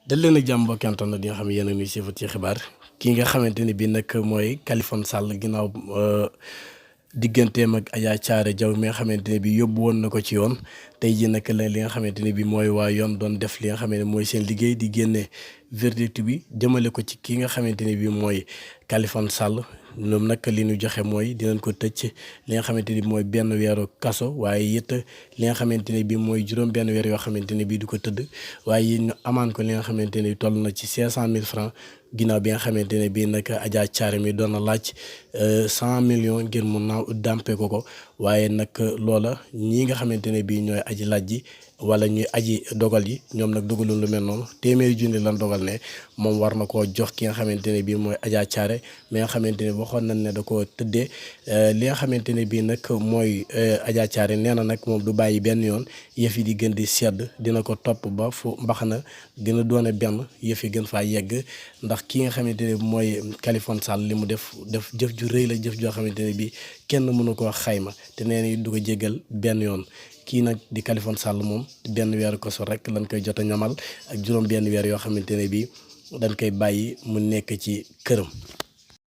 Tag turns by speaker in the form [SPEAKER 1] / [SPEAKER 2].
[SPEAKER 1] dal leen ak jàmm mbokki internet yi nga xam ne yéen a ngi suivre ci xibaar ki nga xamante ni bii nag mooy Kaliphone Sall ginnaaw digganteem ak Adja Thiaré Diaw mi nga xamante ne bii yóbbu woon na ko ci yoon tey jii nag la li nga xamante ne bii mooy waa yoon doon def li nga xam ne mooy seen liggéey di génne verdict bi jëmale ko ci ki nga xamante ne bii mooy Kaliphone Sall. ñoom nag li ñu joxe mooy dinañ ko tëj li nga xamante ni mooy benn weeru kaso waaye it li nga xamante ne bii mooy juróom benn weer yoo xamante ne bii du ko tëdd waaye ñu amaan ko li nga xamante ne toll na ci 500 000 francs ginnaaw bi nga xamante ne bii nag Adja Thiaré mi doon na laaj 100 millions ngir mu naaw dàmpe ko waaye nag loola ñii nga xamante ne bii ñooy aji laaj ji wala ñuy aji dogal yi ñoom nag dogalul lu mel noonu téeméeri junni lan dogal ne moom war na koo jox ki nga xamante ne bii mooy Adja Thiaré mi nga xamante ne waxoon nañ ne da koo tëddee li nga xamante ne bii nag mooy Adja Thiaré nee na nag moom du bàyyi benn yoon yëf yi di gën di sedd dina ko topp ba fu mbaxana gën a doone benn yëf yi gën faa yegg ndax ki nga xamante ne mooy Kaliphone Sall li mu def jëf ju rëy la jëf joo xamante ne bii kenn mënu koo xayma te nee na du ko jéggal benn yoon. kii nag di Kaliphone Sall moom benn weeru koso rek lañ koy jot a ñamal ak juróom benn weer yoo xamante ne bii dañ koy bàyyi mu nekk ci këram.